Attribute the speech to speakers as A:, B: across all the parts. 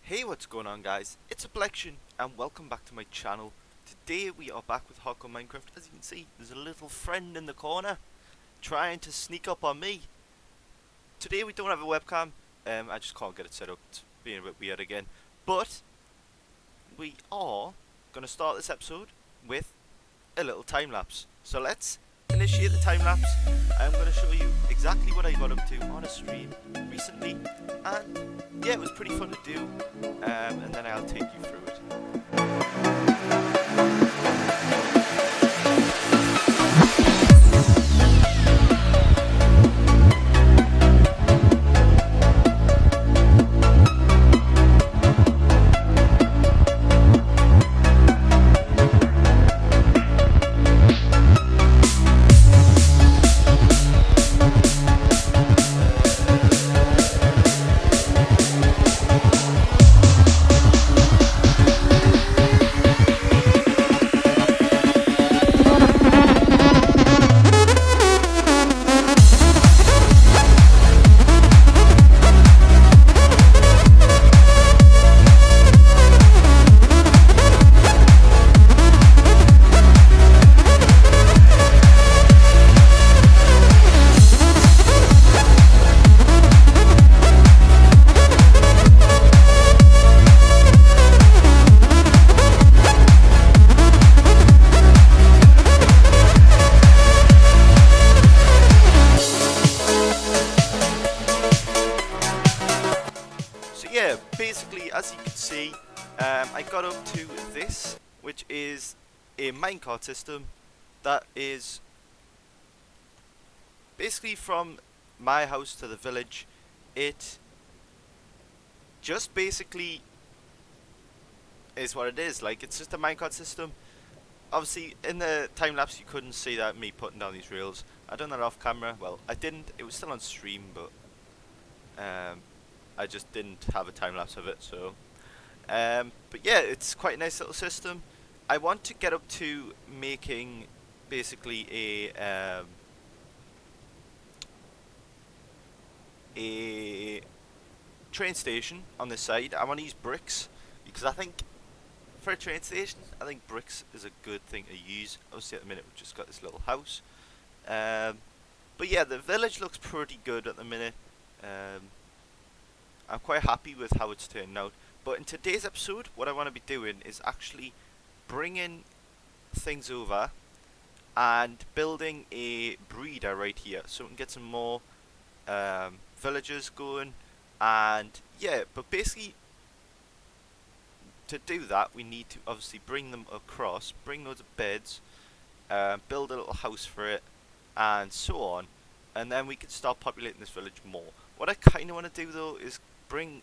A: Hey, what's going on, guys? It's Ablection and welcome back to my channel. Today we are back with Hardcore Minecraft. As you can see, there's a little friend in the corner trying to sneak up on me. Today we don't have a webcam. I just can't get it set up. It's being a bit weird again. But we are going to start this episode with a little time lapse. So let's initiate the time lapse. I'm going to show you exactly what I got up to on a stream recently, and yeah, it was pretty fun to do, and then I'll take you through it. So yeah, basically, as you can see, I got up to this, which is a minecart system that is basically from my house to the village. It just basically is what it is. Like, it's just a minecart system. Obviously, in the time lapse, you couldn't see that me putting down these rails. I done that off camera. Well, I didn't. It was still on stream, but I just didn't have a time lapse of it. So, but yeah, it's quite a nice little system. I want to get up to making basically a train station on this side. I want to use bricks because I think for a train station, I think bricks is a good thing to use. Obviously, at the minute we've just got this little house. Um, but yeah, the village looks pretty good at the minute. Um, I'm quite happy with how it's turned out. But in today's episode, what I want to be doing is actually bringing things over and building a breeder right here, so we can get some more villagers going. And yeah, but basically to do that, we need to obviously bring them across, bring loads of beds, build a little house for it, and so on. And then we can start populating this village more. What I kind of want to do though is bring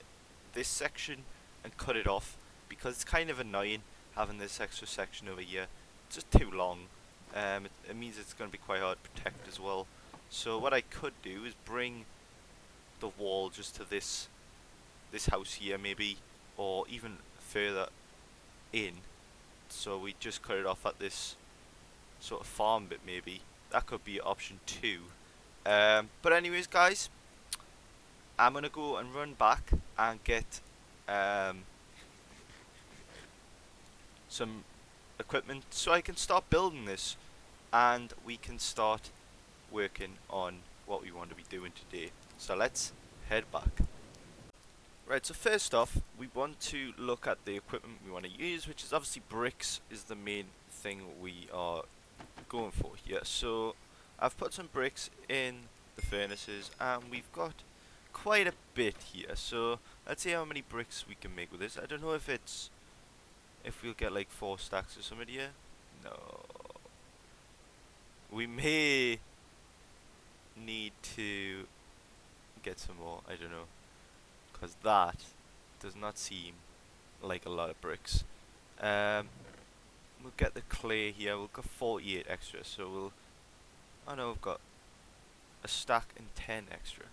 A: this section and cut it off, because it's kind of annoying having this extra section over here. It's just too long. It means it's going to be quite hard to protect as well. So what I could do is bring the wall just to this house here maybe, or even further in. So we just cut it off at this sort of farm bit maybe. That could be option 2. But anyways, guys, I'm gonna go and run back and get some equipment so I can start building this, and we can start working on what we want to be doing today. So let's head back. Right, so first off, we want to look at the equipment we want to use, which is obviously bricks is the main thing we are going for here. So I've put some bricks in the furnaces, and we've got quite a bit here. So let's see how many bricks we can make with this. I don't know if we'll get like 4 stacks or something here. No. We may need to get some more, I don't know. Because that does not seem like a lot of bricks. We'll get the clay here. We'll got 48 extra, so we'll. Oh no, we've got a stack and 10 extra.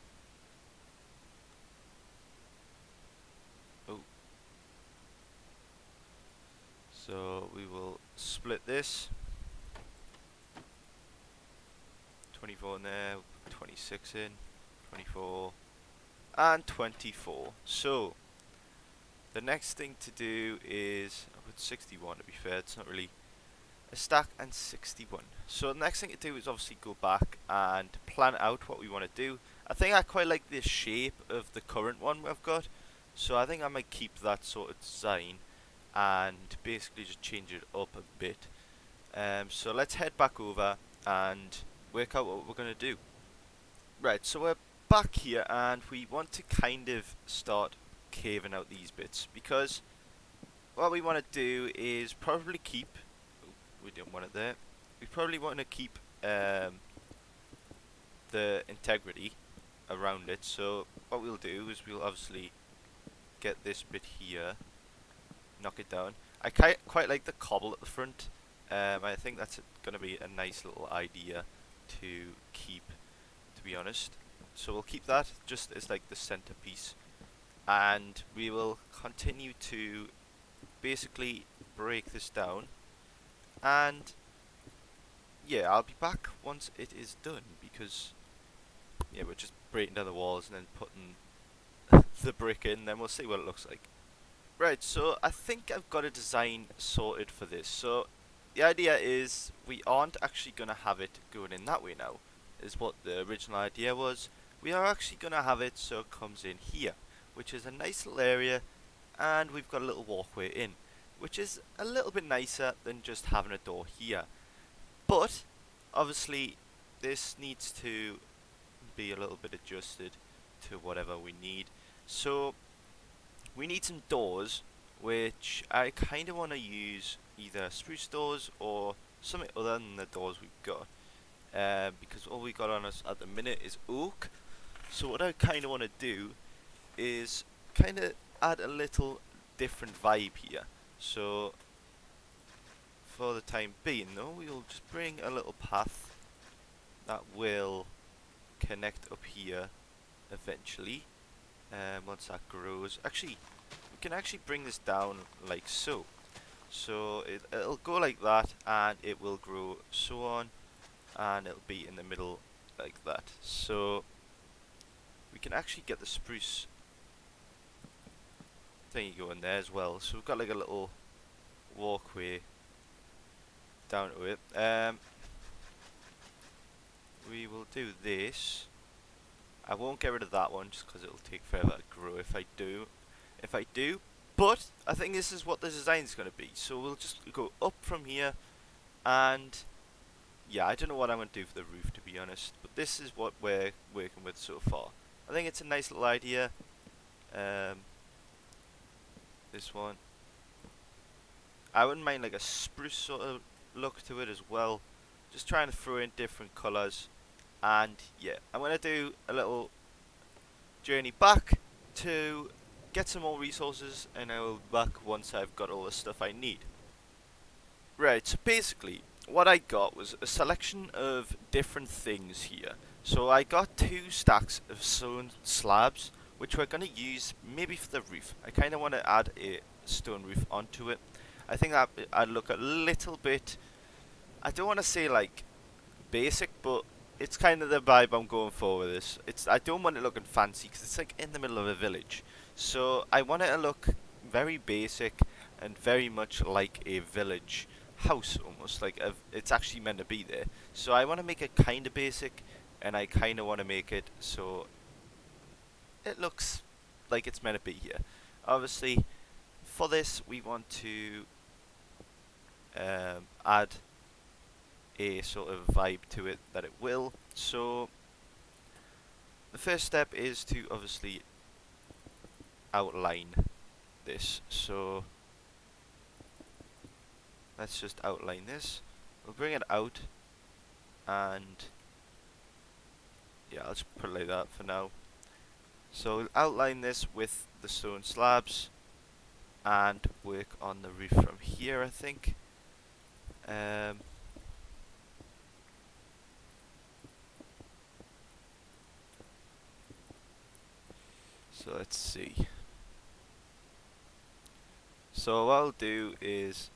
A: Oh. So we will split this. 24 in there, 26 in, 24, and 24. So the next thing to do is, I put 61 to be fair, it's not really a stack, and 61. So the next thing to do is obviously go back and plan out what we want to do. I think I quite like the shape of the current one we've got, so I think I might keep that sort of design and basically just change it up a bit. So let's head back over and work out what we're going to do. Right, so we're back here and we want to kind of start caving out these bits, because what we want to do is probably keep, oh, we don't want it there, we probably want to keep the integrity around it. So what we'll do is we'll obviously get this bit here, knock it down. I quite like the cobble at the front. I think that's going to be a nice little idea to keep, to be honest. So we'll keep that just as like the centerpiece, and we will continue to basically break this down, and yeah, I'll be back once it is done, because yeah, we're just breaking down the walls and then putting the brick in, then we'll see what it looks like. Right, so I think I've got a design sorted for this. So the idea is we aren't actually going to have it going in that way now, is what the original idea was. We are actually going to have it so it comes in here, which is a nice little area, and we've got a little walkway in, which is a little bit nicer than just having a door here. But obviously this needs to be a little bit adjusted to whatever we need. So we need some doors, which I kind of want to use either spruce doors or something other than the doors we've got, because all we got on us at the minute is oak. So what I kind of want to do is kind of add a little different vibe here. So for the time being though, we'll just bring a little path that will connect up here eventually, once that grows. Actually, we can actually bring this down like so. So it'll go like that, and it will grow so on, and it'll be in the middle like that. So we can actually get the spruce thingy going there as well. So we've got like a little walkway down to it. We will do this. I won't get rid of that one just because it'll take forever to grow if I do. But I think this is what the design is going to be. So we'll just go up from here, and yeah, I don't know what I'm going to do for the roof, to be honest, but this is what we're working with so far. I think it's a nice little idea. This one, I wouldn't mind like a spruce sort of look to it as well. Just trying to throw in different colours. And yeah, I'm going to do a little journey back to get some more resources, and I will be back once I've got all the stuff I need. Right, so basically what I got was a selection of different things here. So I got 2 stacks of stone slabs, which we're going to use maybe for the roof. I kind of want to add a stone roof onto it. I think that I'd look a little bit, I don't want to say like basic, but it's kind of the vibe I'm going for with this. I don't want it looking fancy because it's like in the middle of a village. So I want it to look very basic and very much like a village house, almost like it's actually meant to be there. So I want to make it kind of basic, and I kind of want to make it so it looks like it's meant to be here. Obviously, for this we want to add a sort of vibe to it that it will. So the first step is to obviously outline this. So let's just outline this. We'll bring it out, and yeah, I'll just put it like that for now. So we'll outline this with the stone slabs and work on the roof from here, I think. So let's see. So what I'll do is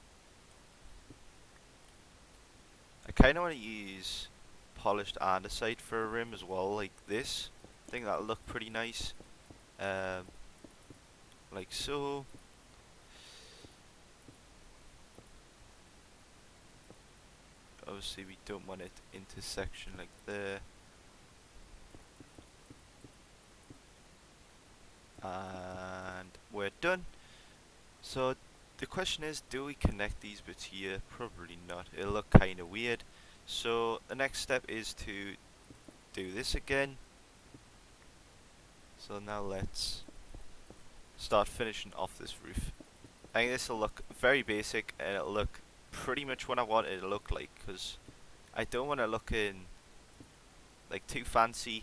A: I kind of want to use polished andesite for a rim as well, like this. I think that'll look pretty nice. Like so. obviously we don't want it intersection like there. And we're done. So the question is, do we connect these bits here? Probably not. It'll look kind of weird. So the next step is to do this again. So now let's start finishing off this roof. I think this will look very basic, and it'll look pretty much what I want it to look like, because I don't want to look in like too fancy,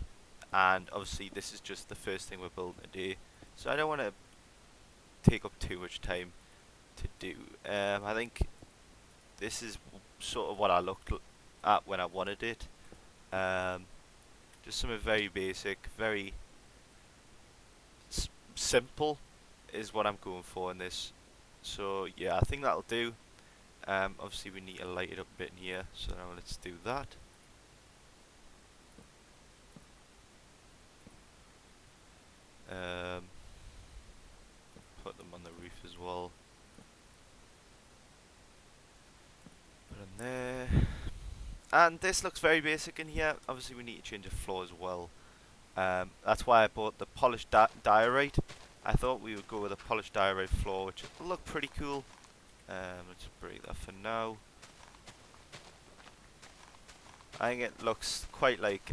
A: and obviously this is just the first thing we're building today, so I don't want to take up too much time to do. I think this is sort of what I looked at when I wanted it. Just something very basic, very simple is what I'm going for in this. So yeah, I think that'll do. Obviously we need to light it up a bit in here, so now let's do that. Put them on the roof as well. Put them there. And this looks very basic in here. Obviously we need to change the floor as well. That's why I bought the polished diorite. I thought we would go with a polished diorite floor, which will look pretty cool. Let's break that for now. I think it looks quite like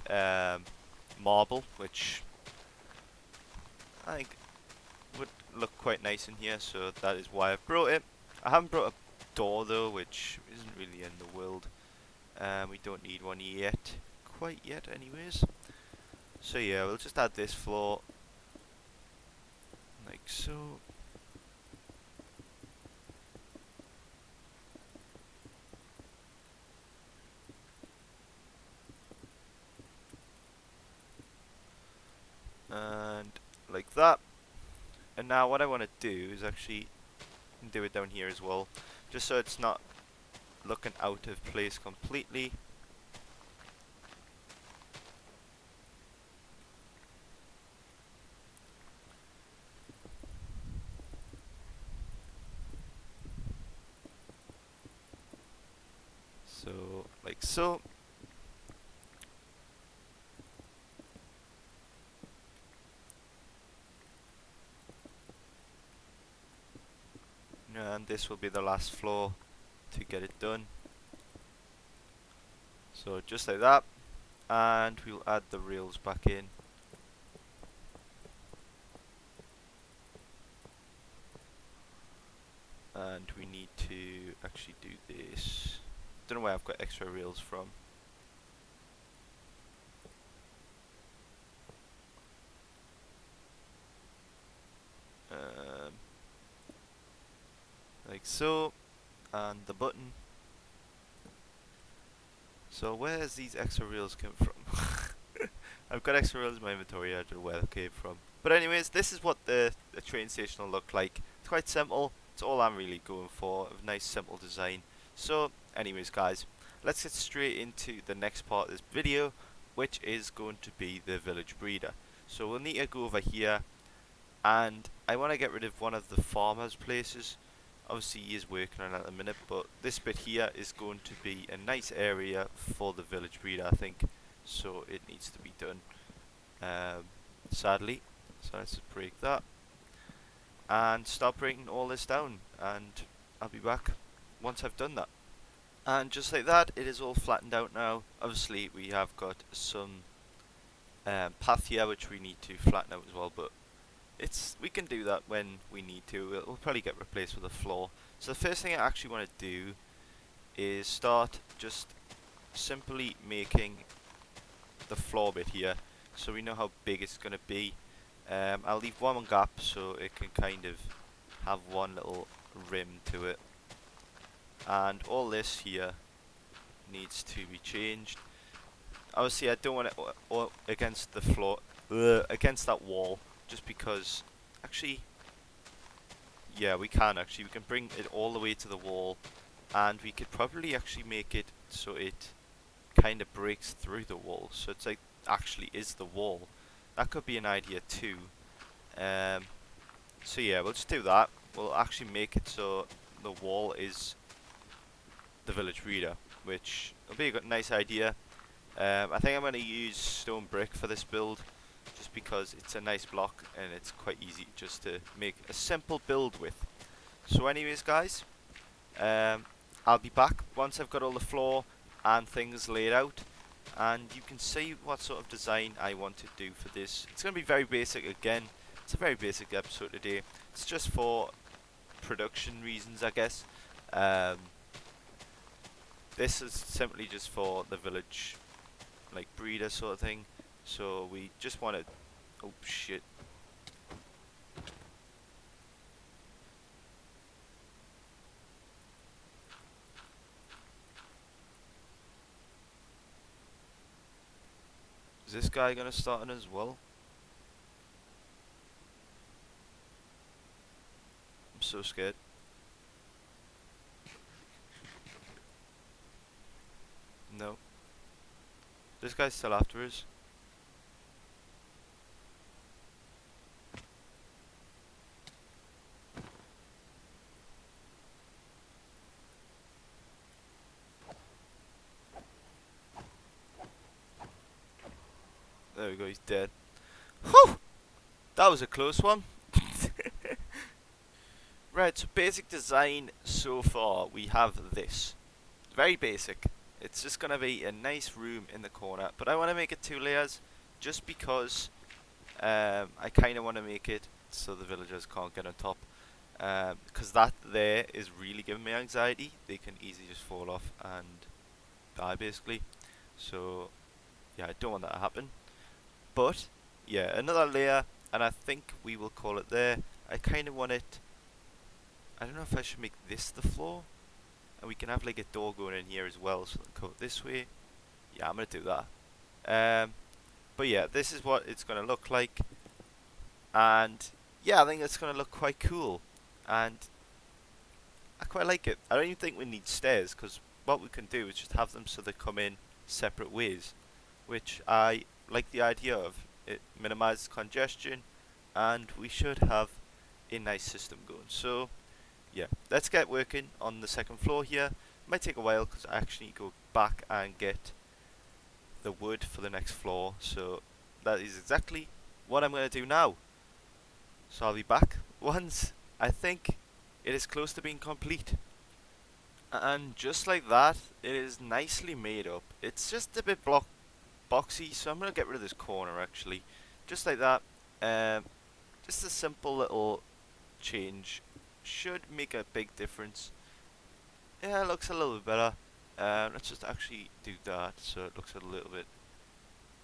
A: marble, which I think would look quite nice in here, so that is why I've brought it. I haven't brought a door though, which isn't really in the world. We don't need one yet, quite yet anyways. So yeah, we'll just add this floor, like so. And like that. And now what I want to do is actually do it down here as well, just so it's not looking out of place completely. So like so. And this will be the last floor to get it done. So just like that, and we'll add the rails back in. And we need to actually do this. Don't know where I've got extra rails from. Like so, and the button. So where's these extra rails come from? I've got extra rails in my inventory, I don't know where they came from. But anyways, this is what the train station will look like. It's quite simple, it's all I'm really going for, a nice simple design. So anyways guys, let's get straight into the next part of this video, which is going to be the village breeder. So we'll need to go over here, and I want to get rid of one of the farmers' places. Obviously he is working on it at the minute, but this bit here is going to be a nice area for the village breeder, I think, so it needs to be done, sadly. So let's just break that and start breaking all this down, and I'll be back once I've done that. And just like that, it is all flattened out now. Obviously we have got some path here which we need to flatten out as well, but we can do that when we need to. It'll probably get replaced with a floor. So the first thing I actually want to do is start just simply making the floor bit here, so we know how big it's going to be. I'll leave one gap so it can kind of have one little rim to it, and all this here needs to be changed. Obviously I don't want it against the floor, against that wall, just because, actually, yeah, we can bring it all the way to the wall, and we could probably actually make it so it kind of breaks through the wall, so it's like actually is the wall. That could be an idea too. So yeah, we'll just do that. We'll actually make it so the wall is the village breeder, which it'll be a nice idea. I think I'm going to use stone brick for this build, just because it's a nice block and it's quite easy just to make a simple build with. So anyways guys, I'll be back once I've got all the floor and things laid out, and you can see what sort of design I want to do for this. It's going to be very basic again. It's a very basic episode today. It's just for production reasons, I guess. This is simply just for the village, like breeder sort of thing. So we just want to. Oh shit! Is this guy gonna start on as well? I'm so scared. No. This guy's still after us. There we go, he's dead. Whew! That was a close one. Right, so basic design so far, we have this. Very basic. It's just going to be a nice room in the corner, but I want to make it 2 layers just because I kind of want to make it so the villagers can't get on top. Because that there is really giving me anxiety. They can easily just fall off and die basically. So yeah, I don't want that to happen. But yeah, another layer, and I think we will call it there. I kind of want it. I don't know if I should make this the floor, and we can have like a door going in here as well, so it'll go this way. Yeah, I'm gonna do that. But yeah, this is what it's gonna look like, and yeah, I think it's gonna look quite cool, and I quite like it. I don't even think we need stairs, because what we can do is just have them so they come in separate ways, which I like the idea of. It minimizes congestion, and we should have a nice system going. So yeah, let's get working on the second floor here. Might take a while because I actually need to go back and get the wood for the next floor. So that is exactly what I'm going to do now. So I'll be back once I think it is close to being complete. And just like that, it is nicely made up. It's just a bit boxy, so I'm going to get rid of this corner actually. Just like that. Just a simple little change should make a big difference. Yeah, it looks a little bit better. Let's just actually do that so it looks a little bit.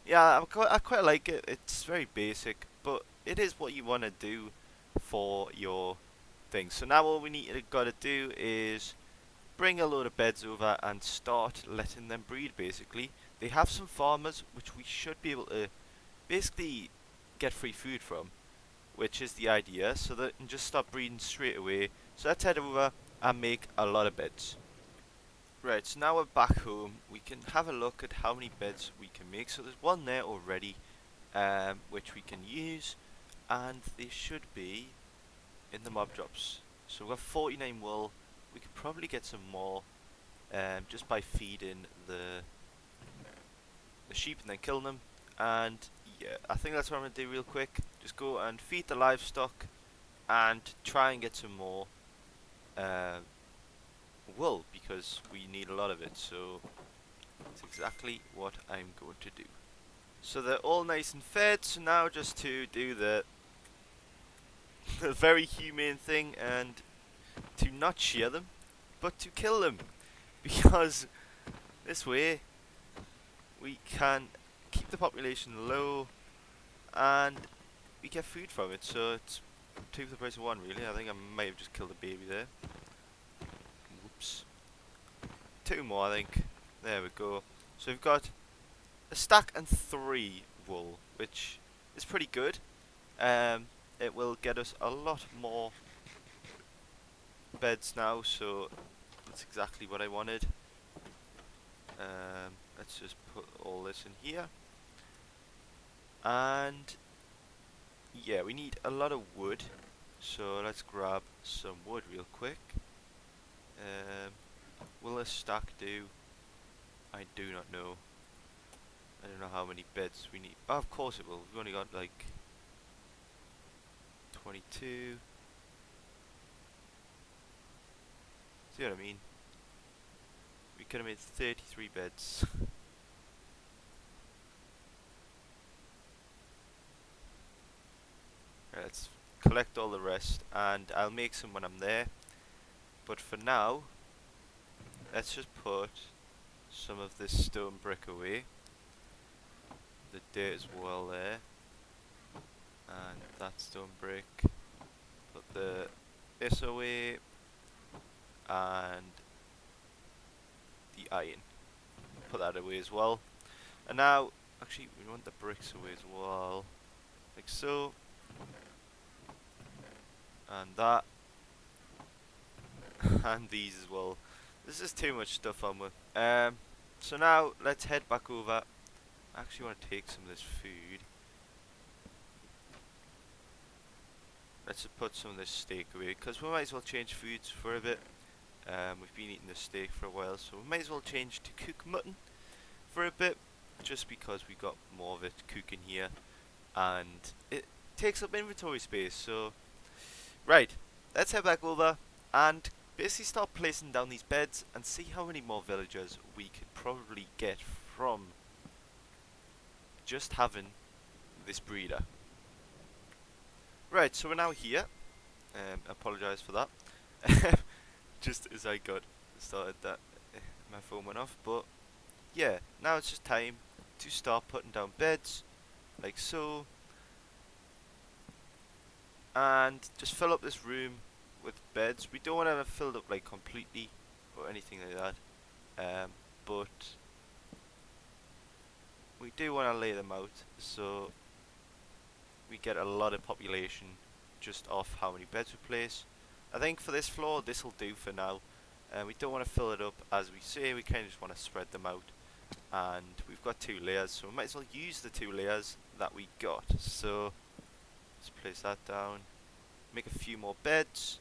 A: Yeah, I quite like it. It's very basic, but it is what you want to do for your thing. So now all we got to do is bring a load of beds over and start letting them breed. Basically, they have some farmers which we should be able to basically get free food from, which is the idea, so that and just start breeding straight away. So let's head over and make a lot of beds. Right, so now we're back home. We can have a look at how many beds we can make. So there's one there already, which we can use, and they should be in the mob drops. So we've got 49 wool. We could probably get some more, just by feeding the sheep and then killing them. And yeah, I think that's what I'm going to do real quick. Just go and feed the livestock and try and get some more wool, because we need a lot of it. So that's exactly what I'm going to do. So they're all nice and fed, so now just to do the very humane thing and to not shear them, but to kill them, because this way we can keep the population low and we get food from it. So it's 2 for the price of 1 really. I think I might have just killed a baby there. Whoops. 2 more I think. There we go. So we've got a stack and 3 wool, which is pretty good. It will get us a lot more beds now, so that's exactly what I wanted. Let's just put all this in here. And yeah, we need a lot of wood, so let's grab some wood real quick. Will a stack do? I do not know. I don't know how many beds we need. Oh, of course it will. We've only got like 22. See what I mean? We could have made 33 beds. Right, let's collect all the rest, and I'll make some when I'm there. But for now, let's just put some of this stone brick away. The dirt is well there. And that stone brick. Put this away. And the iron. Put that away as well. And now, actually, we want the bricks away as well. Like so. And that. And these as well. This is too much stuff on with. So now, let's head back over. I actually want to take some of this food. Let's just put some of this steak away, because we might as well change foods for a bit. We've been eating the steak for a while, so we might as well change to cook mutton for a bit, just because we got more of it cooking here, and it takes up inventory space. So, right, let's head back over and basically start placing down these beds and see how many more villagers we could probably get from just having this breeder. Right, so we're now here. Apologise for that. Just as I got started, that my phone went off. But yeah, now it's just time to start putting down beds, like so, and just fill up this room with beds. We don't want to have it filled up like completely or anything like that, but we do want to lay them out so we get a lot of population just off how many beds we place. I think for this floor, this will do for now. We don't want to fill it up, as we say. We kind of just want to spread them out, and we've got 2 layers, so we might as well use the 2 layers that we got. So let's place that down, make a few more beds.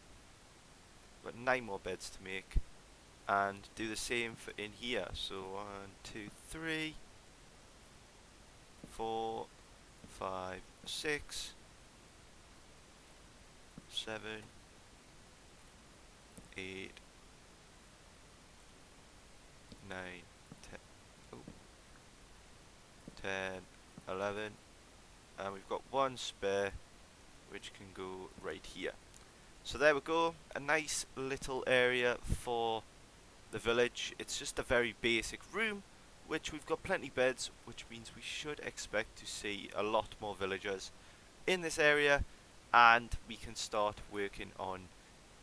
A: We've got 9 more beds to make, and do the same for in here. So 1, 2, 3, 4, 5, 6, 7, 8, 9, 10, oh, 10, 11, and we've got 1 spare which can go right here. So there we go, a nice little area for the village. It's just a very basic room, which we've got plenty beds, which means we should expect to see a lot more villagers in this area, and we can start working on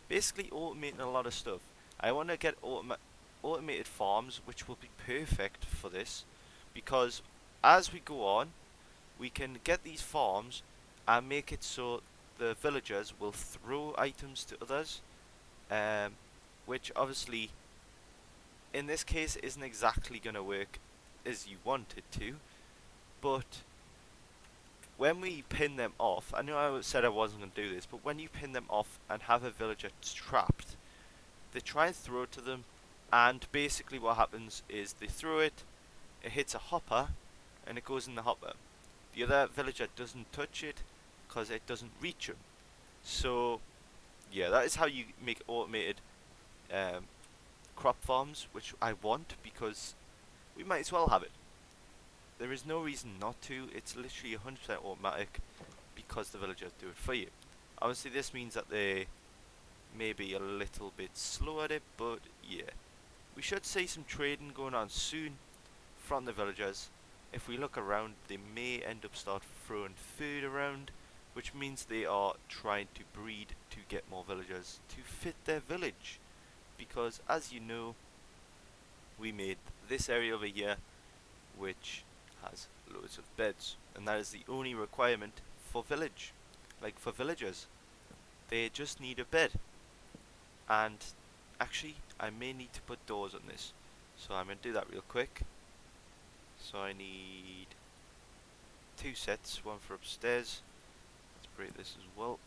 A: basically automating a lot of stuff. I want to get automated farms, which will be perfect for this, because as we go on, we can get these farms and make it so the villagers will throw items to others, which obviously in this case isn't exactly going to work as you want it to, but when we pin them off, I know I said I wasn't going to do this, but when you pin them off and have a villager trapped, they try and throw it to them, and basically what happens is they throw it, it hits a hopper, and it goes in the hopper. The other villager doesn't touch it, because it doesn't reach them. So, yeah, that is how you make automated crop farms, which I want, because we might as well have it. There is no reason not to. It's literally 100% automatic because the villagers do it for you. Obviously this means that they may be a little bit slow at it, but yeah. We should see some trading going on soon from the villagers. If we look around, they may end up start throwing food around, which means they are trying to breed to get more villagers to fit their village. Because as you know, we made this area over here, which has loads of beds, and that is the only requirement for village, like for villagers. They just need a bed. And actually, I may need to put doors on this, so I'm going to do that real quick. So I need 2 sets, one for upstairs. Let's break this as well.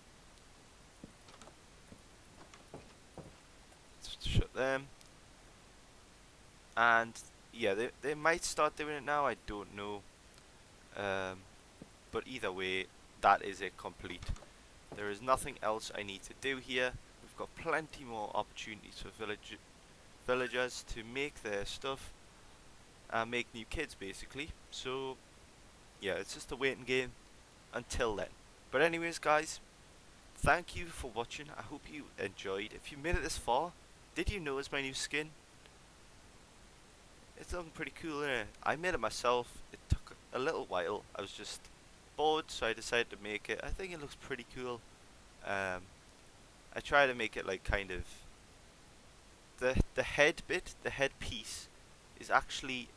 A: Let's shut them. And yeah, they might start doing it now. I don't know. Um, but either way, that is it complete. There is nothing else I need to do here. We've got plenty more opportunities for villagers to make their stuff and make new kids basically. So yeah, it's just a waiting game until then. But anyways, guys, thank you for watching. I hope you enjoyed. If you made it this far, did you notice my new skin? It's looking pretty cool, isn't it? I made it myself. It took a little while. I was just bored, so I decided to make it. I think it looks pretty cool. Um, I try to make it like kind of the head bit, the head piece, is actually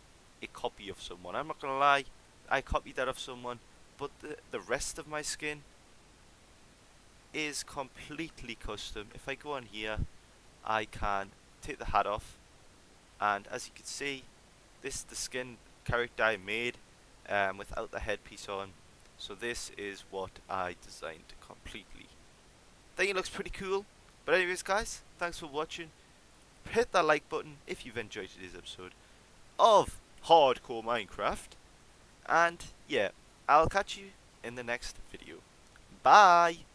A: a copy of someone. I'm not gonna lie, I copied that of someone, but the rest of my skin is completely custom. If I go on here, I can take the hat off, and as you can see, this is the skin character I made without the headpiece on. So this is what I designed completely. I think it looks pretty cool. But anyways, guys, thanks for watching. Hit that like button if you've enjoyed today's episode of Hardcore Minecraft. And yeah, I'll catch you in the next video. Bye!